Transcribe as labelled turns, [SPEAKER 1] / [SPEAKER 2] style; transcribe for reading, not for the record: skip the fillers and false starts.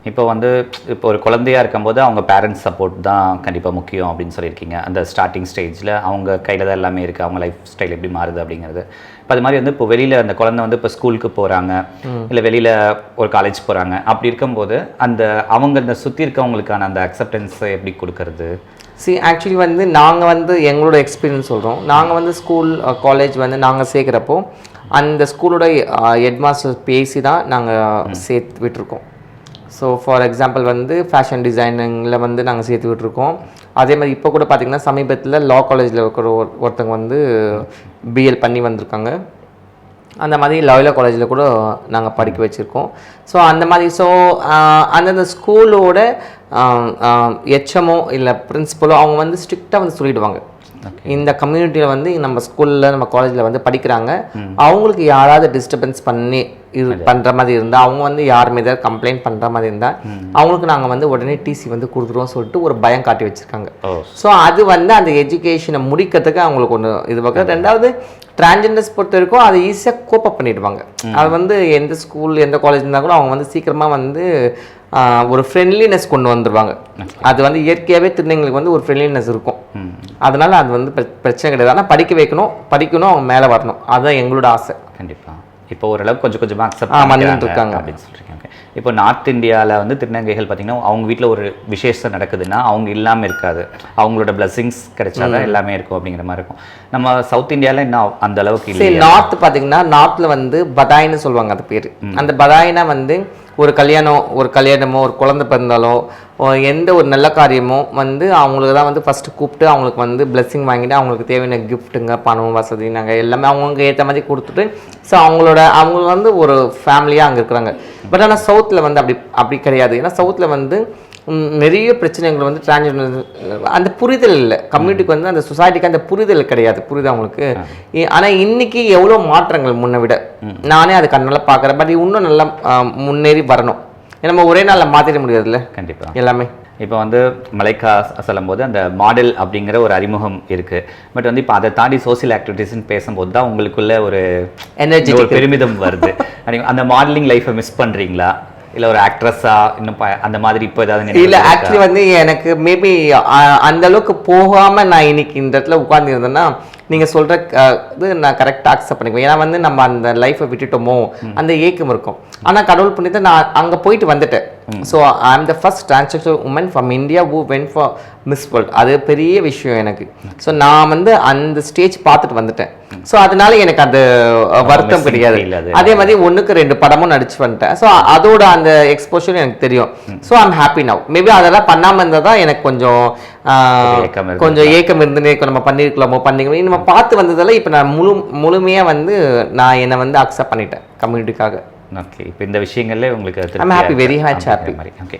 [SPEAKER 1] இப்போ வந்து இப்போ ஒரு குழந்தையாக இருக்கும்போது அவங்க பேரண்ட்ஸ் சப்போர்ட் தான் கண்டிப்பாக முக்கியம் அப்படின்னு சொல்லியிருக்கீங்க. அந்த ஸ்டார்டிங் ஸ்டேஜில் அவங்க கையில் தான் எல்லாமே இருக்குது, அவங்க லைஃப் ஸ்டைல் எப்படி மாறுது அப்படிங்கிறது. இப்போ அது மாதிரி வந்து இப்போ வெளியில் அந்த குழந்தை வந்து இப்போ ஸ்கூலுக்கு போகிறாங்க, இல்லை வெளியில் ஒரு காலேஜ் போகிறாங்க, அப்படி இருக்கும்போது அந்த அவங்க இந்த சுற்றி இருக்கவங்களுக்கான அந்த அக்செப்டன்ஸை எப்படி கொடுக்கறது?
[SPEAKER 2] ஆக்சுவலி வந்து நாங்கள் வந்து எங்களோட எக்ஸ்பீரியன்ஸ் சொல்கிறோம். நாங்கள் வந்து ஸ்கூல் காலேஜ் வந்து நாங்கள் சேர்க்குறப்போ அந்த ஸ்கூலோட ஹெட் மாஸ்டர் பேசி தான் நாங்கள் சேர்த்து விட்டுருக்கோம். ஸோ ஃபார் எக்ஸாம்பிள் வந்து ஃபேஷன் டிசைனிங்கில் வந்து நாங்கள் சேர்த்து விட்டுருக்கோம். அதே மாதிரி இப்போ கூட பார்த்திங்கன்னா சமீபத்தில் லா காலேஜில் இருக்கிற ஒருத்தங்க வந்து பிஎல் பண்ணி வந்திருக்காங்க. அந்த மாதிரி லாயலா காலேஜில் கூட நாங்கள் படிக்க வச்சுருக்கோம். ஸோ அந்த மாதிரி அந்தந்த ஸ்கூலோட ஹெச்எம்மோ இல்லை பிரின்சிபலோ அவங்க வந்து ஸ்ட்ரிக்டாக வந்து சொல்லிவிடுவாங்க, இந்த கம்யூனிட்டியில் வந்து நம்ம ஸ்கூலில் நம்ம காலேஜில் வந்து படிக்கிறாங்க, அவங்களுக்கு யாராவது டிஸ்டர்பன்ஸ் பண்ணி பண்ணுற மாதிரி இருந்தால், அவங்க வந்து யாருமே ஏதாவது கம்ப்ளைண்ட் பண்ணுற மாதிரி இருந்தால் அவங்களுக்கு நாங்கள் வந்து உடனே டிசி வந்து கொடுத்துருவோம் சொல்லிட்டு ஒரு பயம் காட்டி வச்சுருக்காங்க. ஸோ அது வந்து அந்த எஜுகேஷனை முடிக்கிறதுக்கு அவங்களுக்கு ஒன்று இது பக்கம். ரெண்டாவது டிரான்ஜெண்டர்ஸ் பொறுத்த வரைக்கும் அதை ஈஸியாக கோப்பப் பண்ணிடுவாங்க. அது வந்து எந்த ஸ்கூல் எந்த காலேஜ் இருந்தால் கூட அவங்க வந்து சீக்கிரமாக வந்து ஒரு ஃப்ரெண்ட்லினஸ் கொண்டு வந்துடுவாங்க. அது வந்து இயற்கையாகவே திருநங்கைகளுக்கு வந்து ஒரு ஃப்ரெண்ட்லினஸ் இருக்கும். அதனால அது வந்து பிரச்சனை கிடையாது. ஆனால் படிக்கணும் அவங்க மேலே வரணும், அதுதான் எங்களோட ஆசை.
[SPEAKER 1] கண்டிப்பாக இப்போ ஓரளவுக்கு கொஞ்சம் கொஞ்சமாக அக்செப்ட் பண்ணிருக்காங்க அப்படின்னு சொல்லியிருக்காங்க. இப்போ நார்த் இந்தியாவில் வந்து திருநங்கைகள் பார்த்தீங்கன்னா அவங்க வீட்டில் ஒரு விசேஷம் நடக்குதுன்னா அவங்க இல்லாமல் இருக்காது, அவங்களோட பிளஸிங்ஸ் கிடைச்சாதான் எல்லாமே இருக்கும் அப்படிங்கிற மாதிரி இருக்கும். நம்ம சவுத் இந்தியாவில் இன்னும் அந்த அளவுக்கு இல்லை.
[SPEAKER 2] நார்த் பார்த்தீங்கன்னா நார்த்தில் வந்து பதாயின்னு சொல்லுவாங்க அது பேர். அந்த பதாயினா வந்து ஒரு கல்யாணமோ ஒரு குழந்தை பிறந்தாலோ எந்த ஒரு நல்ல காரியமோ வந்து அவங்களுக்கு தான் வந்து ஃபஸ்ட்டு கூப்பிட்டு அவங்களுக்கு வந்து பிளெஸ்ஸிங் வாங்கிட்டு அவங்களுக்கு தேவையான கிஃப்ட்டுங்க பணம் வசதி நாங்கள் எல்லாமே அவங்களுக்கு ஏற்ற மாதிரி கொடுத்துட்டு ஸோ அவங்க வந்து ஒரு ஃபேமிலியாக அங்கே இருக்கிறாங்க. பட் ஆனால் சவுத்தில் வந்து அப்படி கிடையாது. ஏன்னா சவுத்தில் வந்து நிறைய பிரச்சனைகள் வந்து டிரான்ஸ்ஜெண்டர் அந்த புரிதல் இல்லை, கம்யூனிட்டிக்கு வந்து அந்த சொசைட்டிக்கு அந்த புரிதல் கிடையாது. புரியுது அவங்களுக்கு. ஆனால் இன்னைக்கு எவ்வளோ மாற்றங்கள் முன்னை விட நானே அது கண்ணால் பார்க்குறேன். பட் இன்னும் நல்லா முன்னேறி வரணும். நம்ம ஒரே நாளில் மாற்றிட முடியாதுல்ல. கண்டிப்பாக எல்லாமே
[SPEAKER 1] இப்போ வந்து மலைக்கா சொல்லும் போது அந்த மாடல் அப்படிங்கிற ஒரு அறிமுகம் இருக்குது. பட் வந்து இப்போ அதை தாண்டி சோசியல் ஆக்டிவிட்டீஸ்ன்னு பேசும்போது தான் உங்களுக்குள்ள ஒரு எனர்ஜி ஒரு பெருமிதம் வருது. அந்த மாடலிங் லைஃப்பை மிஸ் பண்ணுறீங்களா, இல்லை ஒரு ஆக்ட்ரஸா இன்னும் அந்த மாதிரி இப்போ ஏதாவது?
[SPEAKER 2] இல்லை ஆக்சுவலி வந்து எனக்கு மேபி அந்த அளவுக்கு போகாமல் நான் இன்னைக்கு இந்த இடத்துல உட்கார்ந்துருந்தேன்னா நீங்கள் சொல்கிற இது நான் கரெக்டாக அக்செப்ட் பண்ணிக்குவேன். ஏன்னா வந்து நம்ம அந்த லைஃப்பை விட்டுட்டோமோ அந்த ஏக்கம் இருக்கும். ஆனால் கடவுள் பண்ணிட்டு நான் அங்கே போயிட்டு வந்துட்டேன். So I am the first transgender woman from India who went for Miss World. அது பெரிய விஷயம் எனக்கு. ஸோ நான் வந்து அந்த ஸ்டேஜ் பார்த்துட்டு வந்துட்டேன். ஸோ அதனால எனக்கு அந்த வருத்தம் கிடையாது. அதே மாதிரி 1க்கு 2 படமும் நடிச்சு வந்துட்டேன். ஸோ அதோட அந்த எக்ஸ்போஷர் எனக்கு தெரியும். So I am happy now. Maybe அதெல்லாம் பண்ணாமல் இருந்தால் தான் எனக்கு கொஞ்சம் ஏக்கம் இருந்துனே நம்ம பண்ணியிருக்கலாமோ நம்ம பார்த்து வந்ததால இப்போ நான் முழுமையாக வந்து நான் என்னை வந்து அக்செப்ட் பண்ணிட்டேன் கம்யூனிட்டிக்காக.
[SPEAKER 1] ஓகே, இப்போ இந்த விஷயங்கள்ல உங்களுக்கு
[SPEAKER 2] I am happy, very much happy.
[SPEAKER 1] Okay.